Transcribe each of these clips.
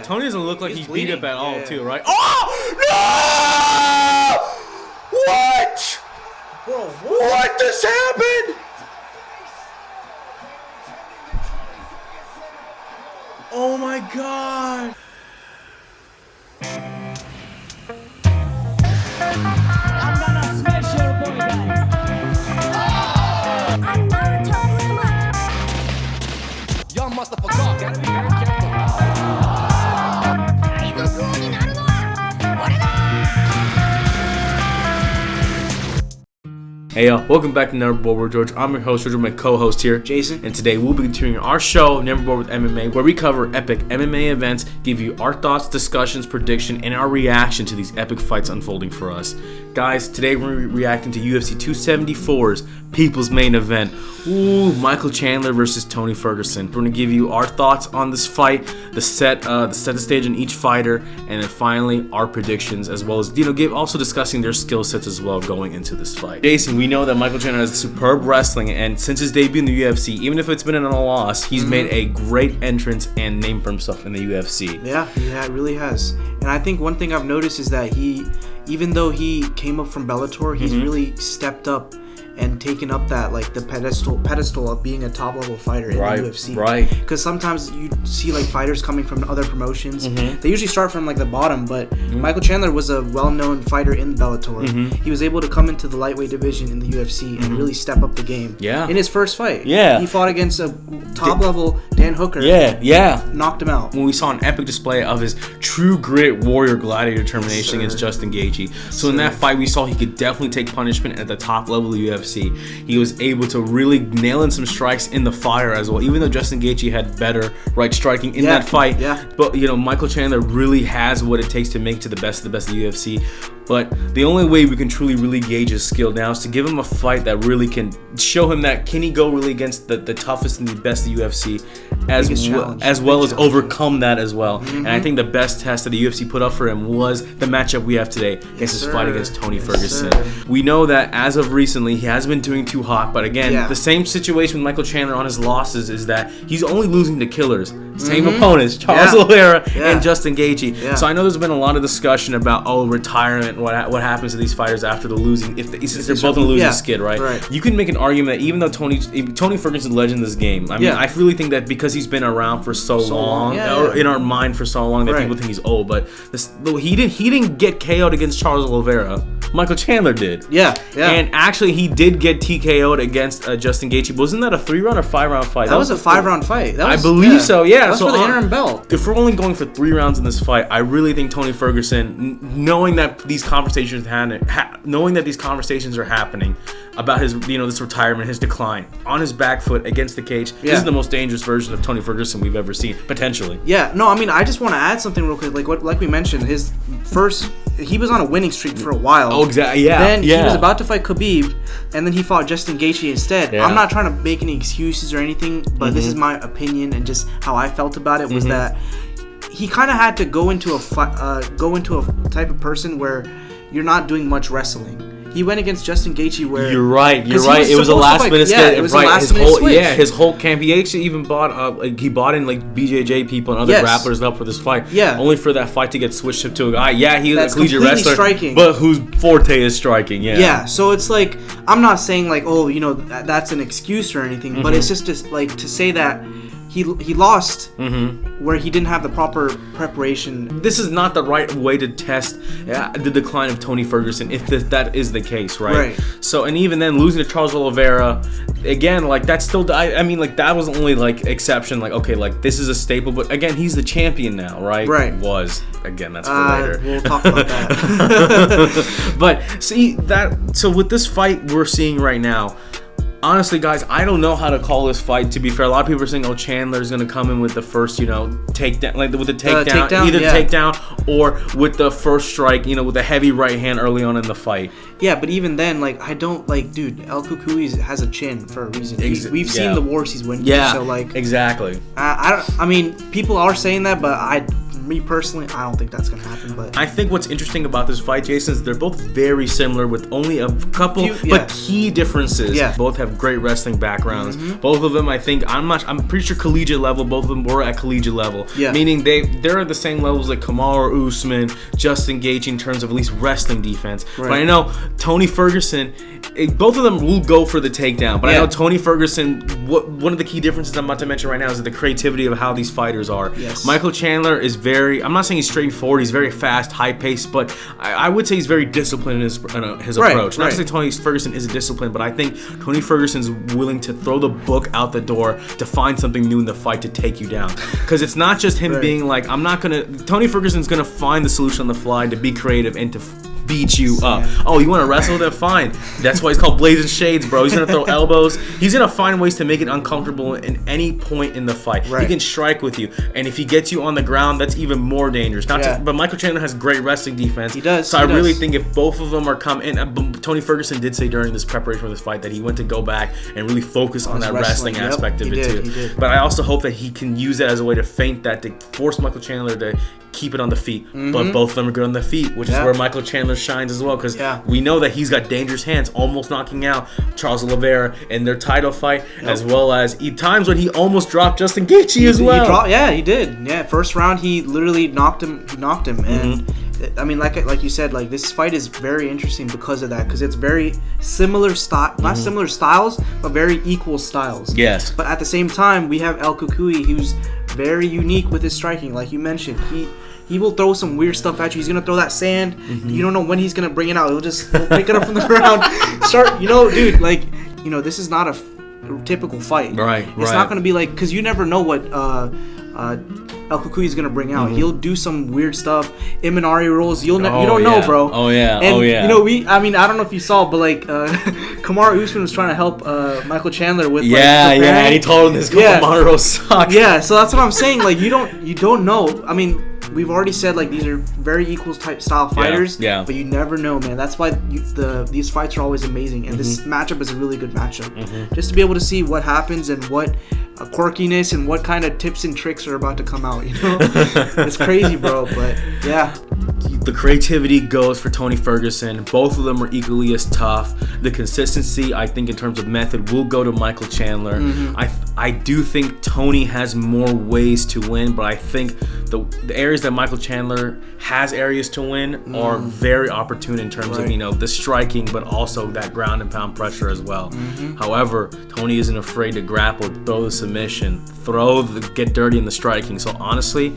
Tony doesn't look like he's beat up at all, too, right? Oh! No! What? Bro, what just happened? Oh my God. I'm gonna smash your boy, guys. I'm not a total. Y'all must have forgot. Gotta be very careful. Hey y'all, welcome back to Never Bored with George. I'm your host, George, with my co-host here, Jason. And today we'll be continuing our show, Never Bored with MMA, where we cover epic MMA events, give you our thoughts, discussions, prediction, and our reaction to these epic fights unfolding for us. Guys, today we're reacting to UFC 274's People's Main Event. Ooh, Michael Chandler versus Tony Ferguson. We're gonna give you our thoughts on this fight, set the stage on each fighter, and then finally our predictions, as well as also discussing their skill sets as well going into this fight. Jason, we know that Michael Chandler has superb wrestling, and since his debut in the UFC, even if it's been in a loss, he's made a great entrance and name for himself in the UFC. Yeah, it really has. And I think one thing I've noticed is that even though he came up from Bellator, he's really stepped up and taken up that the pedestal of being a top level fighter in the UFC. Right. Because sometimes you see fighters coming from other promotions. They usually start from the bottom, but Michael Chandler was a well-known fighter in Bellator. He was able to come into the lightweight division in the UFC and really step up the game. Yeah. In his first fight. Yeah. He fought against a top level Dan Hooker. Yeah. Knocked him out. When we saw an epic display of his true grit, warrior, gladiator determination against Justin Gaethje. So in that fight, we saw he could definitely take punishment at the top level of the UFC. He was able to really nail in some strikes in the fire as well, even though Justin Gaethje had better striking in that fight. But Michael Chandler really has what it takes to make it to the best of the UFC. But the only way we can truly really gauge his skill now is to give him a fight that really can show him that can he go really against the toughest and the best of the UFC as well as overcome that as well. And I think the best test that the UFC put up for him was the matchup we have today against his fight against Tony Ferguson. We know that as of recently he hasn't been doing too hot, but again, the same situation with Michael Chandler on his losses is that he's only losing to killers. Same opponents, Charles Oliveira and Justin Gaethje. So I know there's been a lot of discussion about retirement, what happens to these fighters after the losing, since they're both on the losing skid, right? You can make an argument that even though Tony Ferguson's a legend in this game. I mean, I really think that because he's been around for so long, or in our mind for so long, that people think he's old. But he didn't get KO'd against Charles Oliveira. Michael Chandler did. And actually, he did get TKO'd against Justin Gaethje. Wasn't that a 3-round or 5-round fight? That was a 5-round fight. I believe so. Yeah. That's for the interim belt. If we're only going for 3 rounds in this fight, I really think Tony Ferguson, knowing that these conversations are happening about his, this retirement, his decline, on his back foot against the cage, this is the most dangerous version of Tony Ferguson we've ever seen, potentially. Yeah. No, I mean, I just want to add something real quick. Like we mentioned, he was on a winning streak for a while. Oh, exactly. Yeah. Then he was about to fight Khabib, and then he fought Justin Gaethje instead. I'm not trying to make any excuses or anything, but this is my opinion and just how I felt about it was that he kind of had to go into a type of person where you're not doing much wrestling. He went against Justin Gaethje where... You're right. It was a last-minute switch. Yeah, it was a last-minute switch. Yeah, his whole camp. He actually even bought in BJJ people and other grapplers to help for this fight. Yeah. Only for that fight to get switched up to a guy. Yeah, he's a collegiate wrestler. Striking. But whose forte is striking. Yeah. Yeah, so it's I'm not saying that's an excuse or anything, but it's just to say that he lost where he didn't have the proper preparation. This is not the right way to test the decline of Tony Ferguson if that is the case, right? So, and even then, losing to Charles Oliveira, again, that's still, I mean, that was the only, exception, this is a staple, but again, he's the champion now, right? Was. Again, that's for later. We'll talk about that. But, see, so with this fight we're seeing right now, honestly, guys, I don't know how to call this fight. To be fair, a lot of people are saying, Chandler's going to come in with the first, takedown, with the takedown, takedown or with the first strike, with a heavy right hand early on in the fight. Yeah, but even then, I don't, dude, El Cucuy has a chin for a reason. We've seen the wars he's winning. Yeah, so, exactly. I mean, people are saying that, but me personally, I don't think that's gonna happen. But I think what's interesting about this fight, Jason, is they're both very similar with only a couple but key differences. Yeah. Both have great wrestling backgrounds. Both of them, I think, I'm pretty sure collegiate level. Both of them were at collegiate level. Yeah. Meaning they're at the same levels like Kamaru Usman, Justin Gaethje in terms of at least wrestling defense. Right. But I know Tony Ferguson, both of them will go for the takedown. But I know Tony Ferguson, one of the key differences I'm about to mention right now is the creativity of how these fighters are. Yes. Michael Chandler is I'm not saying he's straightforward, he's very fast, high paced, but I would say he's very disciplined in his approach. Not to say Tony Ferguson isn't disciplined, but I think Tony Ferguson's willing to throw the book out the door to find something new in the fight to take you down. Because it's not just him being like, Tony Ferguson's gonna find the solution on the fly to be creative and to beat you up. Oh, you want to wrestle? Then fine. That's why he's called Blazing Shades, bro. He's gonna throw elbows. He's gonna find ways to make it uncomfortable in any point in the fight. He can strike with you, and if he gets you on the ground, that's even more dangerous. But Michael Chandler has great wrestling defense. He does. So I really think if both of them are coming, and Tony Ferguson did say during this preparation for this fight that he went to go back and really focus on that wrestling aspect of it too. He did. But I also hope that he can use that as a way to feint that, to force Michael Chandler to keep it on the feet. But both of them are good on the feet, which is where Michael Chandler shines as well, because we know that he's got dangerous hands, almost knocking out Charles Oliveira in their title fight, as well as times when he almost dropped Justin Gaethje as well. He did. Yeah, first round he literally knocked him, and I mean, like you said, like this fight is very interesting because of that, because it's very similar style, not similar styles, but very equal styles. Yes. But at the same time, we have El Kukui, who's very unique with his striking. Like you mentioned, he will throw some weird stuff at you. He's gonna throw that sand. You don't know when he's gonna bring it out. He'll pick it up from the ground. Dude, like, this is not a typical fight. Right. It's not gonna be like, because you never know what El Kukui is gonna bring out. He'll do some weird stuff. Imanari rolls. You don't know, bro. Oh yeah. And, I don't know if you saw, but like Kamaru Usman was trying to help Michael Chandler with and he told him this Kamaru sucks. Yeah, so that's what I'm saying. Like you don't know. I mean, we've already said like these are very equal type style fighters. But you never know, man. That's why these fights are always amazing, and this matchup is a really good matchup. Just to be able to see what happens and what quirkiness and what kind of tips and tricks are about to come out. It's crazy, bro. But yeah. The creativity goes for Tony Ferguson. Both of them are equally as tough. The consistency, I think, in terms of method, will go to Michael Chandler. I do think Tony has more ways to win, but I think the areas that Michael Chandler has areas to win are very opportune in terms of the striking, but also that ground and pound pressure as well. However, Tony isn't afraid to grapple, throw the submission, get dirty in the striking. So honestly,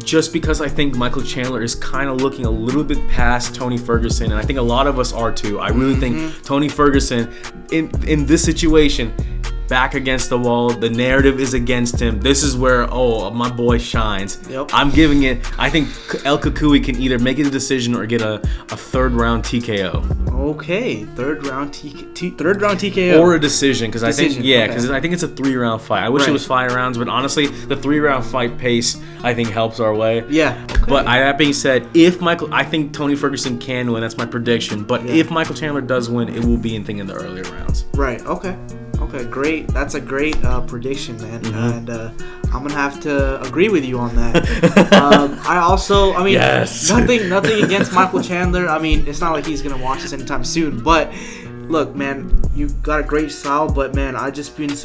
just because I think Michael Chandler is kind of looking a little bit past Tony Ferguson, and I think a lot of us are too. I really think Tony Ferguson, in this situation, back against the wall, the narrative is against him. This is where, my boy shines. I'm giving it, I think El Kukui can either make a decision or get a third round TKO. Okay, third round TKO. Or a decision, because I think it's a 3-round fight. I wish it was 5 rounds, but honestly, the 3-round fight pace, I think, helps our way. Yeah. Okay. But that being said, I think Tony Ferguson can win. That's my prediction. But if Michael Chandler does win, it will be in the earlier rounds. Right. Okay, great. That's a great prediction, man. And I'm gonna have to agree with you on that. Nothing against Michael Chandler. I mean, it's not like he's gonna watch this anytime soon. But look, man, you got a great style. But man,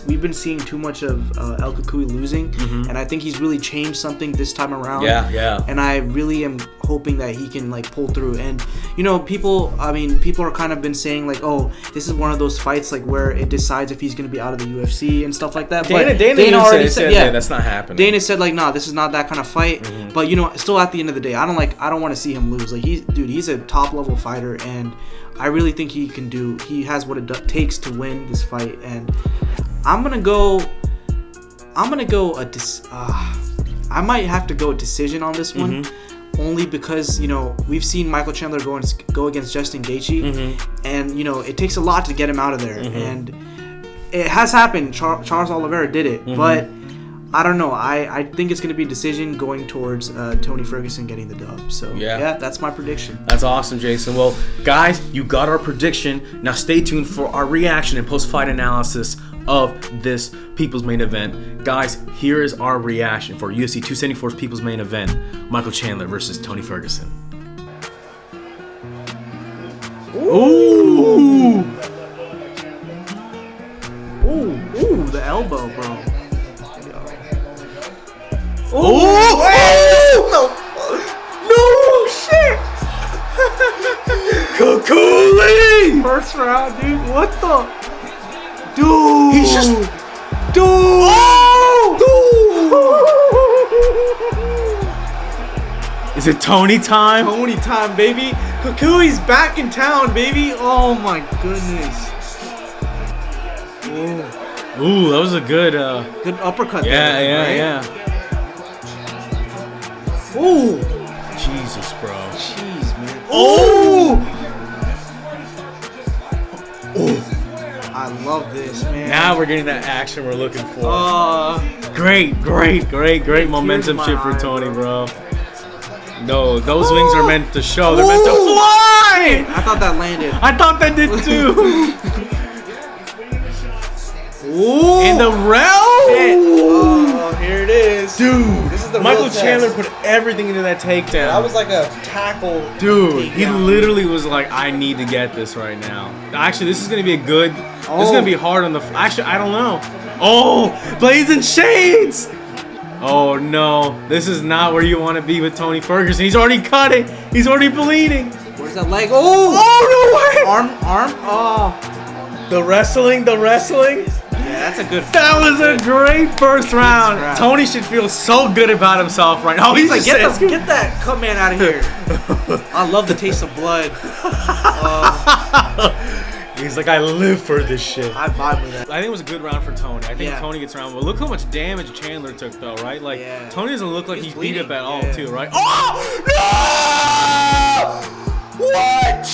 we've been seeing too much of El Kukui losing, and I think he's really changed something this time around. Yeah. And I really am hoping that he can like pull through. And people are kind of been saying like, oh, this is one of those fights like where it decides if he's going to be out of the UFC and stuff like that. Dana already said that's not happening. Dana said like, nah, this is not that kind of fight. But still at the end of the day, I don't want to see him lose. Like he's a top level fighter, and I really think he has what it takes to win this fight. And I might have to go a decision on this one. Only because we've seen Michael Chandler go against Justin Gaethje, and it takes a lot to get him out of there, and it has happened. Charles Oliveira did it, but I don't know. I think it's going to be a decision going towards Tony Ferguson getting the dub. So yeah, that's my prediction. That's awesome, Jason. Well, guys, you got our prediction. Now stay tuned for our reaction and post-fight analysis of this People's Main Event. Guys, here is our reaction for UFC 274's People's Main Event. Michael Chandler versus Tony Ferguson. Ooh! Ooh, the elbow, bro. Oh! No shit! Kakuli! First round, dude. What the? Dude. He's just. Dude. Oh! Dude! Is it Tony time? Tony time, baby. Kukui's back in town, baby. Oh my goodness. Ooh, that was a good. Good uppercut. Yeah, there, yeah, right? yeah. Ooh. Jesus, bro. Jeez, man. Oh! I love this, man. Now we're getting that action we're looking for. Great momentum my shift for eye, Tony, bro. No, those wings are meant to show. They're meant to fly! I thought that landed. I thought that did too. Ooh. In the realm! Oh, here it is. Dude, this is the Michael real test. Chandler put everything into that takedown. That was like a tackle. Dude, he takedown. literally was like, I need to get this right now. Actually, this is going to be a good... This is going to be hard on the... Actually, I don't know. Oh, Blazing Shades! Oh, no. This is not where you want to be with Tony Ferguson. He's already cut it. He's already bleeding. Where's that leg? Oh! Oh, no way! Arm. Oh. The wrestling. Yeah, that's a good. That was a great first round. round. Tony should feel so good about himself right now. He's like, just get says- that cut man out of here. I love the taste of blood. He's like, I live for this shit. I vibe with that. I think it was a good round for Tony. I think Yeah. Tony gets around. But look how much damage Chandler took, though, right? Like, Yeah. Tony doesn't look like He's he's beat up bleeding. at all, Yeah. too, right? Oh! No! What?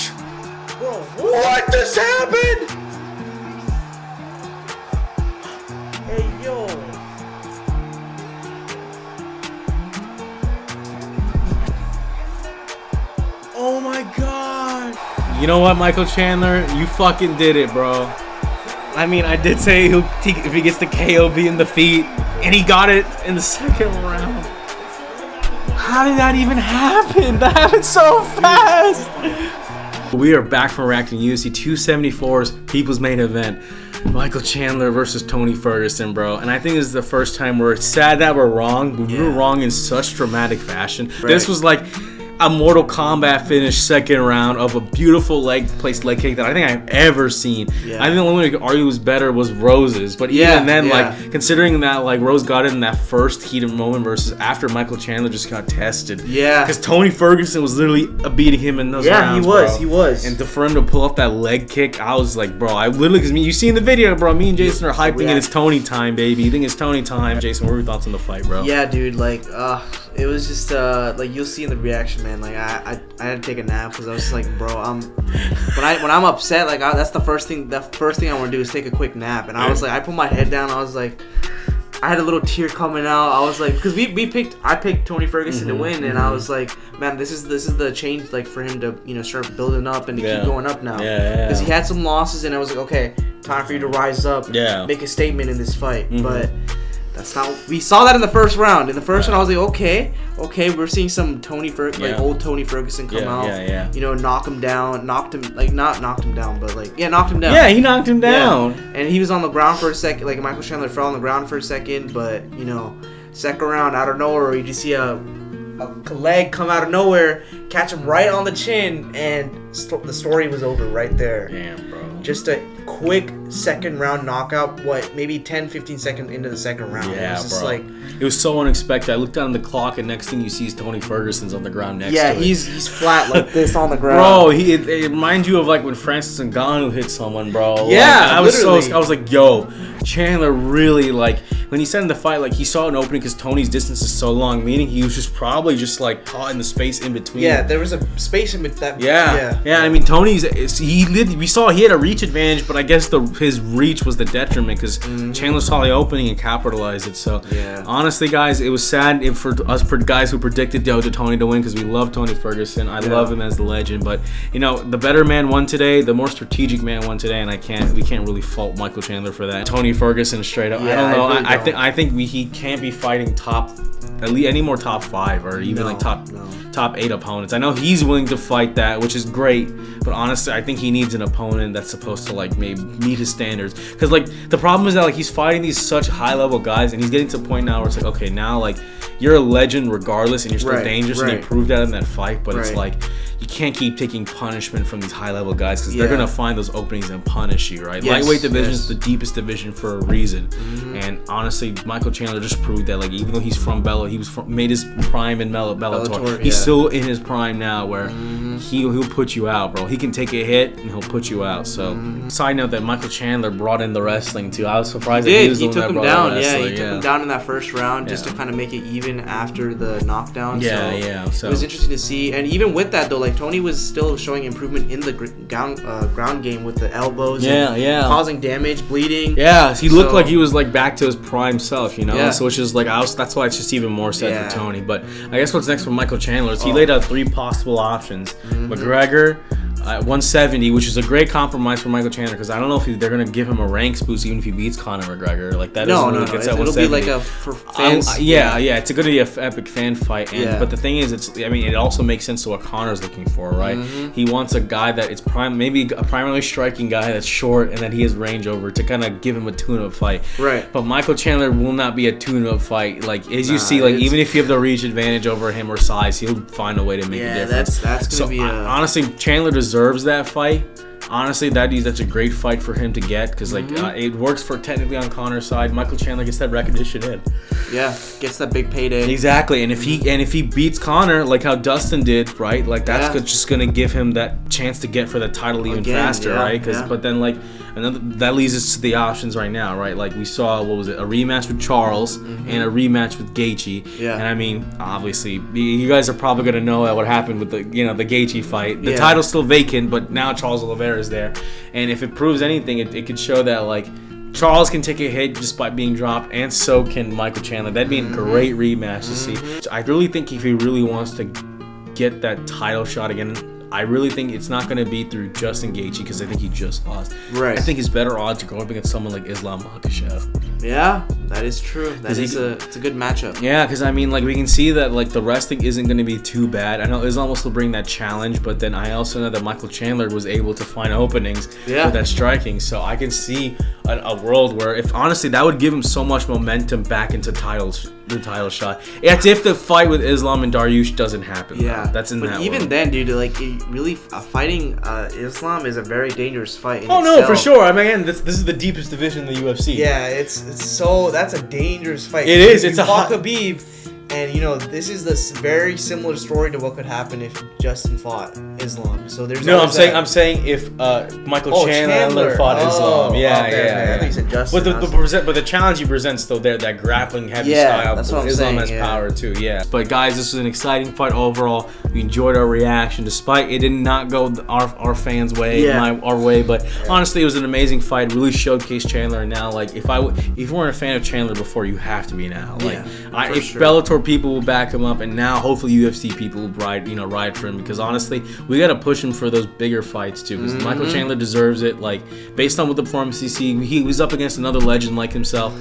What just happened? Hey yo. Oh my god. You know what, Michael Chandler? You fucking did it, bro. I mean, I did say if he gets the KO, be in the feet, and he got it in the second round. How did that even happen? That happened so fast. We are back from reacting to UFC 274's People's Main Event. Michael Chandler versus Tony Ferguson, bro. And I think this is the first time we're sad that we're wrong, but we were wrong in such dramatic fashion. Right. This was like a Mortal Kombat finish second round of a beautiful leg kick that I think I've ever seen. Yeah. I think the only one who could argue was better was Rose's. But even then, like, considering that like Rose got it in that first heated moment versus after Michael Chandler just got tested. Yeah. Because Tony Ferguson was literally beating him in those rounds, he bro. was. And for him to pull off that leg kick, I was like, bro, I literally, because you see in the video, bro, me and Jason are hyping it. It's Tony time, baby. You think it's Tony time. Jason, what were your thoughts on the fight, bro? Yeah, dude, like, it was just, like, you'll see in the reaction, man, like, I had to take a nap, because I was just like, bro, when I'm upset, like, that's the first thing I want to do is take a quick nap, and I was like, I put my head down, I was like, I had a little tear coming out, I was like, because I picked Tony Ferguson to win, and I was like, man, this is the change, like, for him to, you know, start building up and to keep going up now, because he had some losses, and I was like, okay, time for you to rise up, make a statement in this fight, but that's not. We saw that in the first round. In the first round, I was like, okay, we're seeing some like old Tony Ferguson come out. You know, knock him down, knocked him down, but like, knocked him down. Yeah, he knocked him down. Yeah. And he was on the ground for a second. Like Michael Chandler fell on the ground for a second, but you know, second round out of nowhere, you just see a leg come out of nowhere, catch him right on the chin, and the story was over right there. Damn, bro. Just a quick second round knockout, maybe 10-15 seconds into the second round. Yeah, it was just bro. like, it was so unexpected. I looked down at the clock, and next thing you see is Tony Ferguson's on the ground next to it. he's flat like this on the ground. Bro, it reminds you of like when Francis Ngannou hit someone, bro. Yeah, like, I was literally. I was like, yo, Chandler really like when he said in the fight, like he saw an opening because Tony's distance is so long, meaning he was just probably just like caught in the space in between. Yeah, there was a space in between. Yeah. I mean, Tony's we saw he had a reach advantage, but I guess his reach was the detriment because Chandler saw the opening and capitalized it. So honestly, guys, it was sad for us guys who predicted Tony to win because we love Tony Ferguson. I love him as the legend, but you know, the better man won today. The more strategic man won today, and we can't really fault Michael Chandler for that. Tony Ferguson straight up. I don't know. I think he can't be fighting any more top 5 or even top 8 opponents. I know he's willing to fight that, which is great, but honestly, I think he needs an opponent that's supposed to like maybe meet his standards. Because like the problem is that like he's fighting these such high level guys, and he's getting to a point now where it's like, okay, now like you're a legend regardless, and you're still dangerous, and you proved that in that fight. But it's like you can't keep taking punishment from these high level guys because they're gonna find those openings and punish you, right? Lightweight division is the deepest division for a reason, and honestly, Michael Chandler just proved that. Like even though he's from Bellator, made his prime in Bellator. He's still in his prime now, where he'll put you out, bro. He can take a hit and he'll put you out. So side note that Michael Chandler brought in the wrestling too. I was surprised that he took him down. He took him down in that first round just to kind of make it even after the knockdown. So it was interesting to see. And even with that though, like Tony was still showing improvement in the ground game with the elbows, causing damage, bleeding. Yeah, he looked like he was like back to his prime self, you know. So it's just like that's why it's just even more sad for Tony. But I guess what's next for Michael Chandler is he laid out 3 possible options: McGregor at 170, which is a great compromise for Michael Chandler because I don't know if they're gonna give him a ranks boost even if he beats Conor McGregor. Like that doesn't really get at 170. It'll be like a for fans. It's gonna be an epic fan fight. But the thing is, it also makes sense to what Conor's looking for, right? He wants a guy that is maybe a primarily striking guy that's short and that he has range over to kind of give him a tune-up fight. Right. But Michael Chandler will not be a tune-up fight. Like as you see, like even if you have the reach advantage over him or size, he'll find a way to make a difference. That's gonna be honestly, Chandler deserves that fight. Honestly, that's a great fight for him to get because like it works for technically on Conor's side. Michael Chandler gets that recognition in. Yeah, gets that big payday. Exactly, and if he beats Conor like how Dustin did, right? Like that's just gonna give him that chance to get for the title even faster, right? But then like that leads us to the options right now, right? Like we saw a rematch with Charles and a rematch with Gaethje. Yeah. And I mean, obviously, you guys are probably gonna know what happened with the Gaethje fight. The title's still vacant, but now Charles Oliveira is there, and if it proves anything, it could show that like Charles can take a hit just by being dropped, and so can Michael Chandler. That'd be a great rematch to see. I really think if he really wants to get that title shot again, I really think it's not going to be through Justin Gaethje because I think he just lost. Right. I think his better odds are going up against someone like Islam Makhachev. Yeah, that is true. It's a good matchup. Yeah, because I mean, like we can see that like the wrestling isn't going to be too bad. I know Islam will still bring that challenge, but then I also know that Michael Chandler was able to find openings with that striking. So I can see a world where, if honestly, that would give him so much momentum back into the title shot. It's if the fight with Islam and Dariush doesn't happen. Yeah, that's in that. But even world. Then, dude, like really fighting Islam is a very dangerous fight. No, for sure. I mean, again, this is the deepest division in the UFC. Yeah, that's a dangerous fight. It is. It's a hot Khabib. And this is this very similar story to what could happen if Justin fought Islam. So there's I'm saying if Michael Chandler fought Islam. I think you said Justin. But the challenge he presents though, that grappling heavy style. That's what I'm Islam saying, has power too. Yeah. But guys, this was an exciting fight overall. We enjoyed our reaction, despite it did not go our fans' way, our way. But honestly, it was an amazing fight. Really showcased Chandler. And now, like, if you weren't a fan of Chandler before, you have to be now. Like, if Bellator people will back him up, and now hopefully UFC people will ride for him, because honestly, we gotta push him for those bigger fights too. Because Michael Chandler deserves it. Like, based on what the performance he was up against another legend like himself.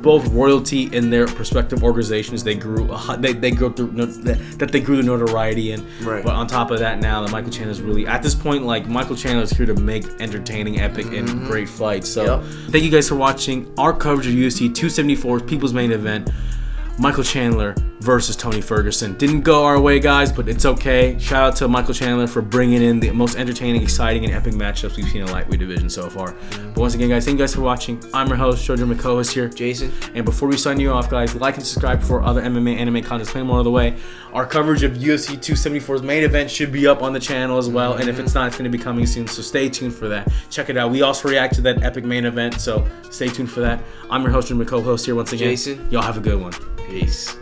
Both royalty in their respective organizations, they grew the notoriety in. Right. But on top of that, now that Michael Chandler's really at this point, like Michael Chandler's here to make entertaining, epic, and great fights. So thank you guys for watching our coverage of UFC 274's People's Main Event. Michael Chandler versus Tony Ferguson. Didn't go our way, guys, but it's okay. Shout out to Michael Chandler for bringing in the most entertaining, exciting, and epic matchups we've seen in the lightweight division so far. But once again, guys, thank you guys for watching. I'm your host, Jojo, my co-host here, Jason. And before we sign you off, guys, like and subscribe for other MMA anime content playing more of the way. Our coverage of UFC 274's main event should be up on the channel as well, and if it's not, it's going to be coming soon, so stay tuned for that. Check it out. We also react to that epic main event, so stay tuned for that. I'm your host and my co-host here once again. Jason. Y'all have a good one. Peace.